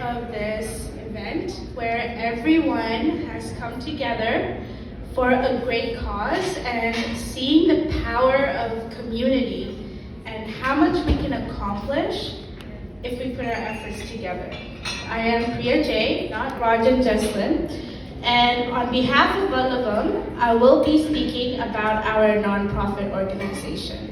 of this event where everyone has come together for a great cause and seeing the power of community and how much we can accomplish if we put our efforts together. I am Priya J, not Rajan Jeslin, and on behalf of Valluvm, I will be speaking about our nonprofit organization.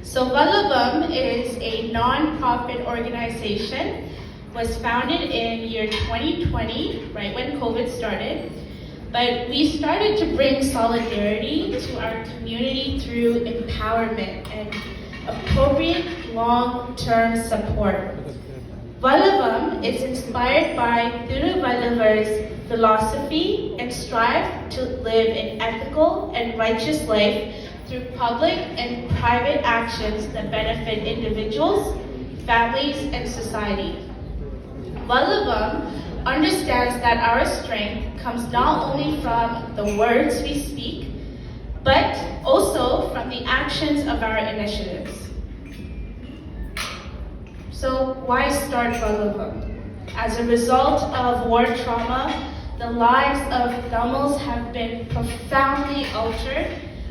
So Valluvm is a nonprofit organization, was founded in year 2020, right when COVID started. But we started to bring solidarity to our community through empowerment and appropriate long-term support. Valluvm is inspired by Valluvar's philosophy and strive to live an ethical and righteous life through public and private actions that benefit individuals, families, and society. Valluvm understands that our strength comes not only from the words we speak, but also from the actions of our initiatives. So why start Valluvm? As a result of war trauma, the lives of Tamils have been profoundly altered.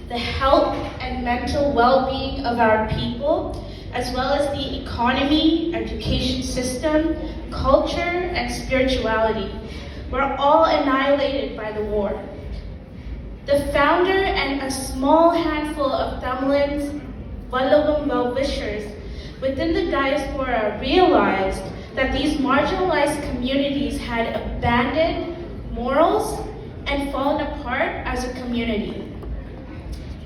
The health and mental well-being of our people, as well as the economy, education system, culture, and spirituality, were all annihilated by the war. The founder and a small handful of Tamilians, Valluvm well-wishers, within the diaspora realized that these marginalized communities had abandoned morals and fallen apart as a community.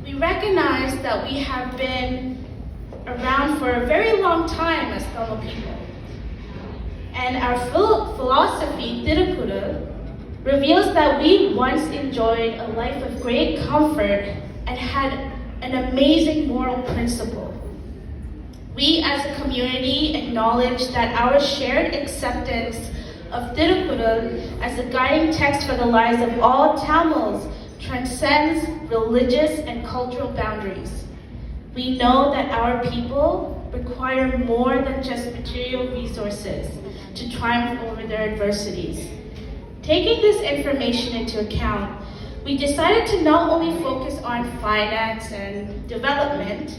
We recognize that we have been around for a very long time as Tamil people. And our philosophy, Tirukkural, reveals that we once enjoyed a life of great comfort and had an amazing moral principle. We as a community acknowledge that our shared acceptance of Tirukkural as a guiding text for the lives of all Tamils transcends religious and cultural boundaries. We know that our people require more than just material resources to triumph over their adversities. Taking this information into account, we decided to not only focus on finance and development,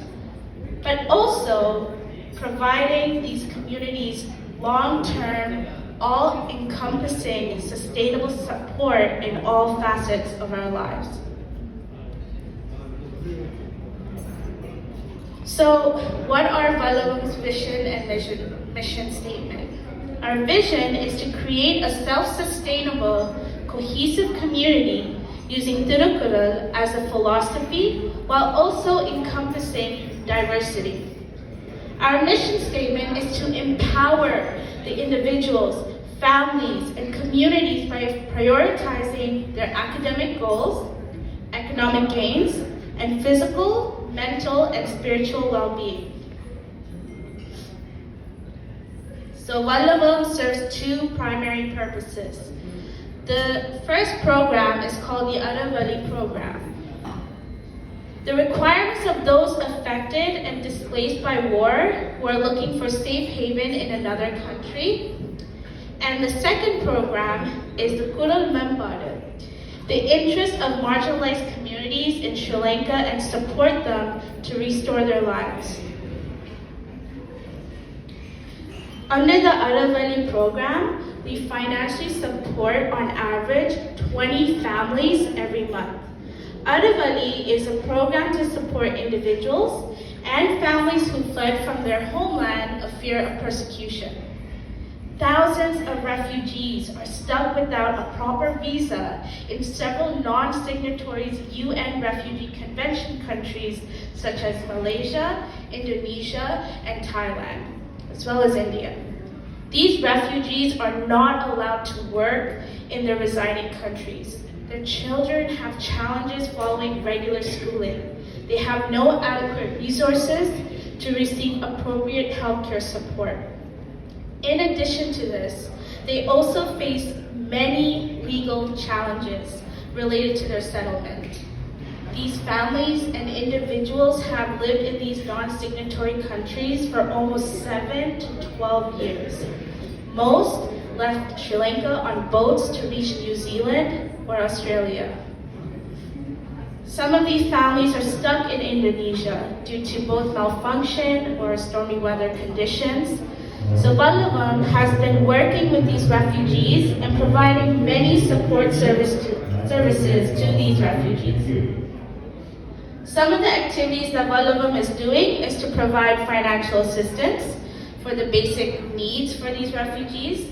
but also providing these communities long-term, all-encompassing, sustainable support in all facets of our lives. So, what are Valluvm's vision and mission statement? Our vision is to create a self-sustainable, cohesive community using Tirukkural as a philosophy while also encompassing diversity. Our mission statement is to empower the individuals, families, and communities by prioritizing their academic goals, economic gains, and physical, mental, and spiritual well-being. So Valluvm serves two primary purposes. The first program is called the Adali program. The requirements of those affected and displaced by war who are looking for safe haven in another country. And the second program is the Kural Membadu, the interest of marginalized communities in Sri Lanka and support them to restore their lives. Under the Adali program, we financially support on average 20 families every month. Adali is a program to support individuals and families who fled from their homeland of fear of persecution. Thousands of refugees are stuck without a proper visa in several non-signatories UN Refugee Convention countries such as Malaysia, Indonesia, and Thailand, as well as India. These refugees are not allowed to work in their residing countries. Their children have challenges following regular schooling. They have no adequate resources to receive appropriate healthcare support. In addition to this, they also face many legal challenges related to their settlement. these families and individuals have lived in these non-signatory countries for almost 7 to 12 years. Most left Sri Lanka on boats to reach New Zealand or Australia. Some of these families are stuck in Indonesia due to both malfunction or stormy weather conditions. So Valluvam has been working with these refugees and providing many support services to these refugees. Some of the activities that Valluvm is doing is to provide financial assistance for the basic needs for these refugees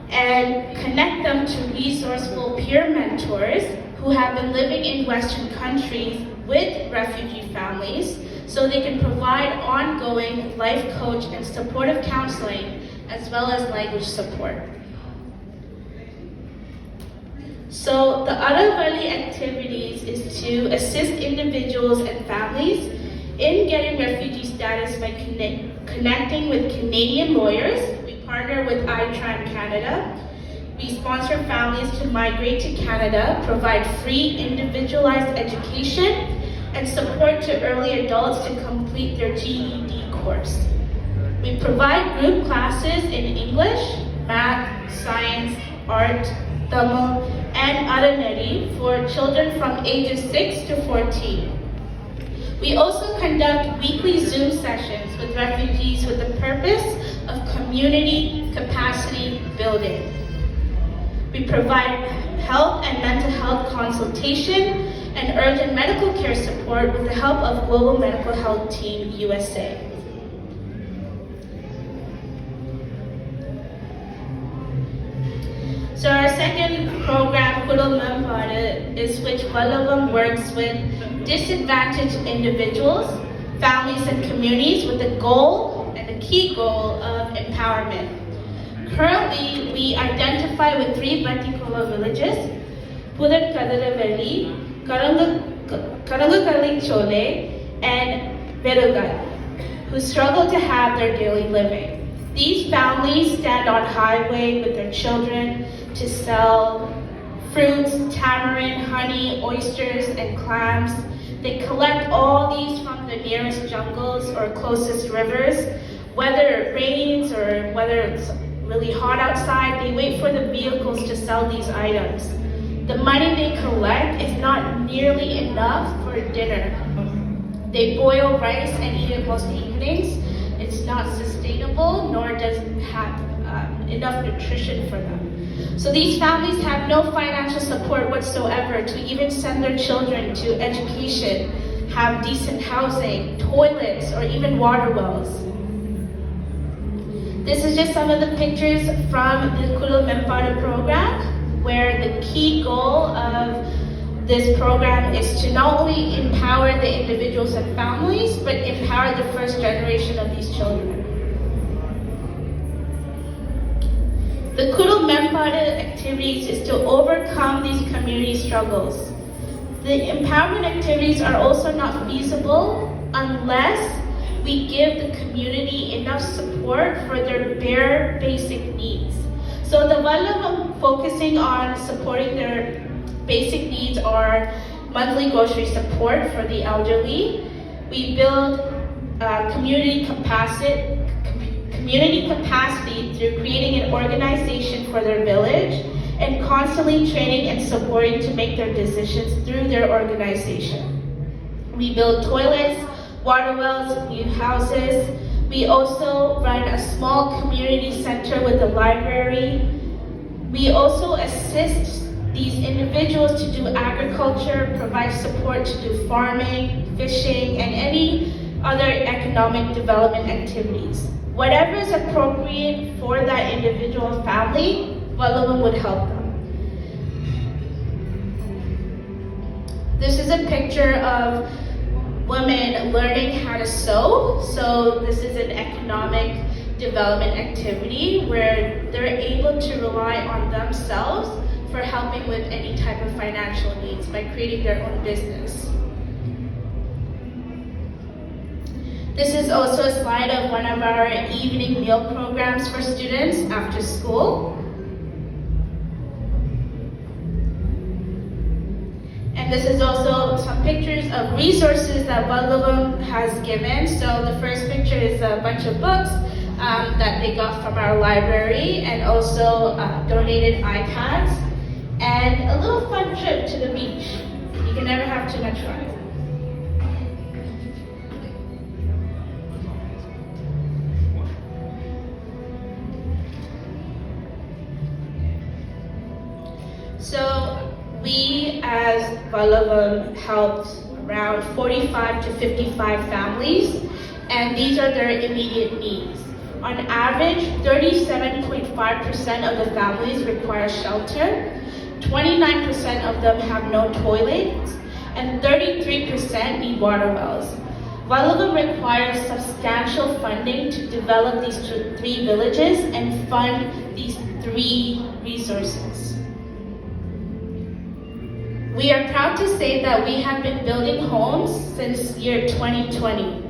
and connect them to resourceful peer mentors who have been living in Western countries with refugee families so they can provide ongoing life coach and supportive counseling as well as language support. So the Adali activities is to assist individuals and families in getting refugee status by connecting with Canadian lawyers. We partner with iTran Canada. We sponsor families to migrate to Canada, provide free individualized education, and support to early adults to complete their GED course. We provide group classes in English, math, science, art, Tamil, and Adali for children from ages 6 to 14. We also conduct weekly Zoom sessions with refugees with the purpose of community capacity building. We provide health and mental health consultation and urgent medical care support with the help of Global Medical Health Team USA. So our second program, is which Valluvm works with disadvantaged individuals, families, and communities with the goal and the key goal of empowerment. Currently, we identify with 3 Batikola villages, Pudan Kadaravelli, Karangakalli Chole, and Verugai, who struggle to have their daily living. These families stand on highway with their children to sell fruits, tamarind, honey, oysters, and clams. They collect all these from the nearest jungles or closest rivers. Whether it rains or whether it's really hot outside, they wait for the vehicles to sell these items. The money they collect is not nearly enough for dinner. They boil rice and eat it most evenings. It's not sustainable, nor does it have enough nutrition for them. So these families have no financial support whatsoever to even send their children to education, have decent housing, toilets, or even water wells. This is just some of the pictures from the Kulu Mempada program, where the key goal of this program is to not only empower the individuals and families, but empower the first generation of these children. The Kulu Mempada activities is to overcome these community struggles. The empowerment activities are also not feasible unless we give the community enough support for their bare basic needs. So the Valluvm focusing on supporting their basic needs are monthly grocery support for the elderly. We build community capacity through creating an organization for their village and constantly training and supporting to make their decisions through their organization. We build toilets, water wells, new houses. We also run a small community center with a library. We also assist these individuals to do agriculture, provide support to do farming, fishing, and any other economic development activities. Whatever is appropriate for that individual family, Valluvm would help them. This is a picture of women learning how to sew. So this is an economic development activity where they're able to rely on themselves for helping with any type of financial needs by creating their own business. This is also a slide of one of our evening meal programs for students after school. And And this is also some pictures of resources that Valluvm has given. So the first picture is a bunch of books that they got from our library, and also donated iPads, and a little fun trip to the beach. You can never have too much fun. So we as Valluvm helped around 45 to 55 families, and these are their immediate needs. On average, 37.5% of the families require shelter, 29% of them have no toilets, and 33% need water wells. Valluvm requires substantial funding to develop these three villages and fund these three resources. We are proud to say that we have been building homes since year 2020.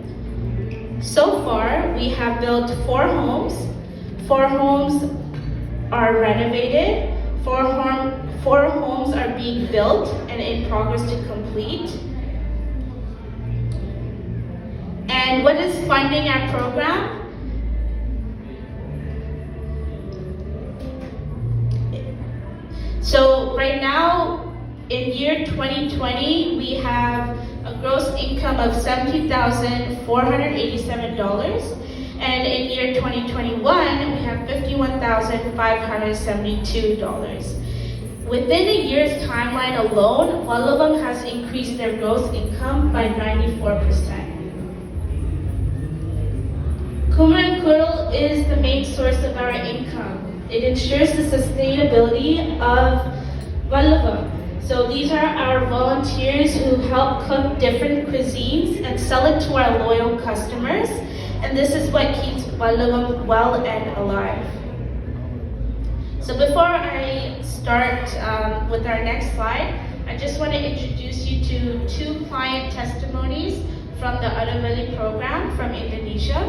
So far, we have built 4 homes. 4 homes are renovated. 4 homes are being built and in progress to complete. And what is funding our program? So right now, in year 2020, we have a gross income of $70,487, and in year 2021, we have $51,572. Within a year's timeline alone, Valluvam has increased their gross income by 94%. Kumar Kurl is the main source of our income. It ensures the sustainability of Valluvm. So these are our volunteers who help cook different cuisines and sell it to our loyal customers. And this is what keeps Valluvm well and alive. So before I start with our next slide, I just want to introduce you to 2 client testimonies from the Unveiling program from Indonesia.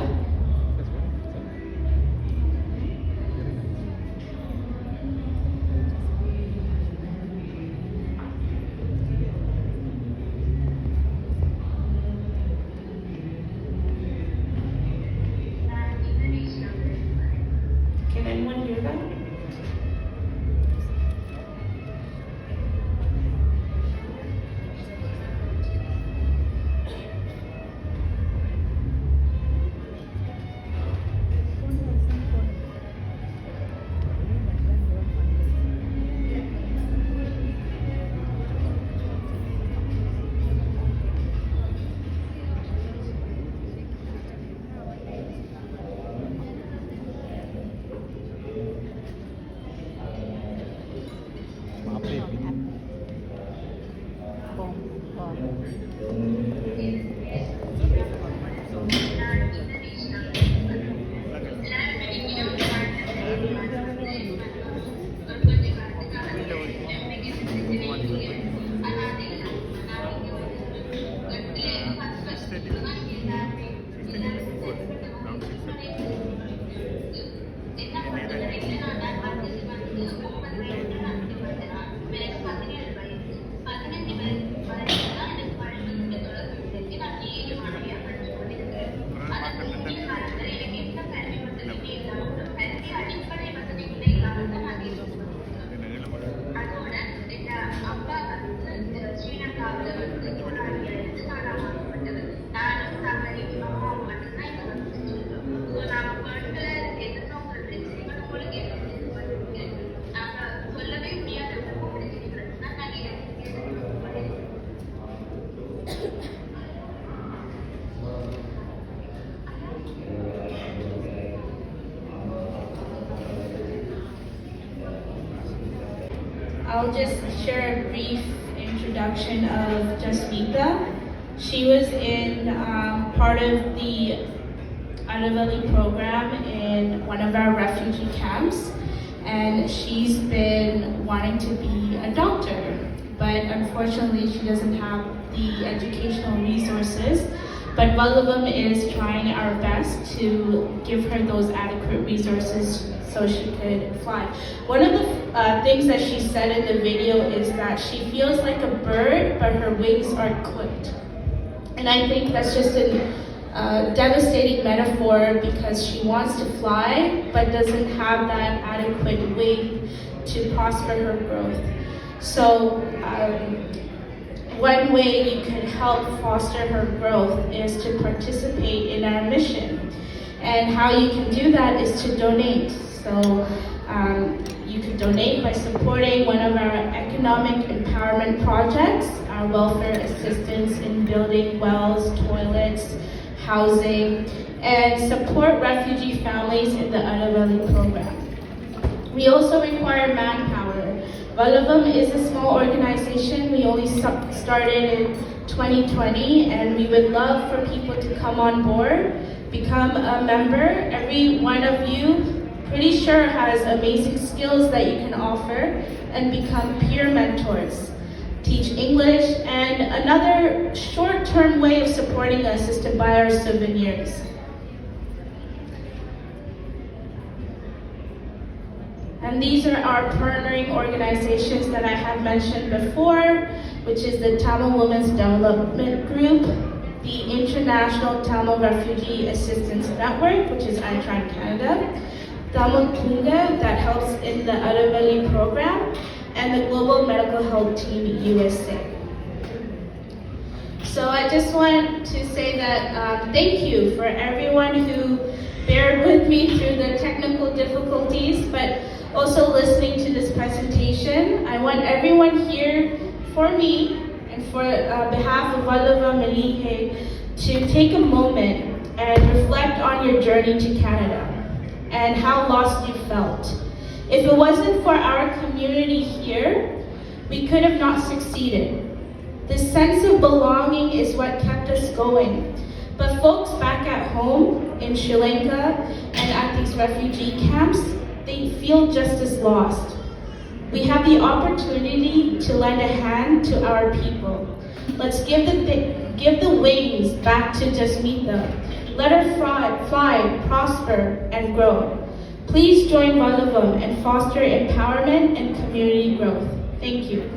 Can anyone hear that? I'll just share a brief introduction of Jita. She was in part of the Adali program in one of our refugee camps, and she's been wanting to be a doctor, but unfortunately she doesn't have the educational resources but Valluvm is trying our best to give her those adequate resources so she could fly. One of the things that she said in the video is that she feels like a bird, but her wings are clipped. And I think that's just a devastating metaphor because she wants to fly, but doesn't have that adequate wing to prosper her growth. So one way you can help foster her growth is to participate in our mission. And how you can do that is to donate. So you can donate by supporting one of our economic empowerment projects, our welfare assistance in building wells, toilets, housing, and support refugee families in the Unveiling program. We also require manpower. Valluvm is a small organization. We only started in 2020, and we would love for people to come on board, become a member. Every one of you, pretty sure, has amazing skills that you can offer and become peer mentors. Teach English, and another short-term way of supporting us is to buy our souvenirs. And these are our partnering organizations that I have mentioned before, which is the Tamil Women's Development Group, the International Tamil Refugee Assistance Network, which is ITRAN Canada, Tamil Kunga, that helps in the Adali program, and the Global Medical Health Team USA. So I just want to say that thank you for everyone who bared with me through the technical difficulties, but also listening to this presentation. I want everyone here, for me, and for behalf of Valluvam and Lihe, to take a moment and reflect on your journey to Canada and how lost you felt. If it wasn't for our community here, we could have not succeeded. This sense of belonging is what kept us going. But folks back at home in Sri Lanka and at these refugee camps, they feel just as lost. We have the opportunity to lend a hand to our people. Let's give the wings back to Jasmita. Let her fly, prosper, and grow. Please join Valluvam and foster empowerment and community growth. Thank you.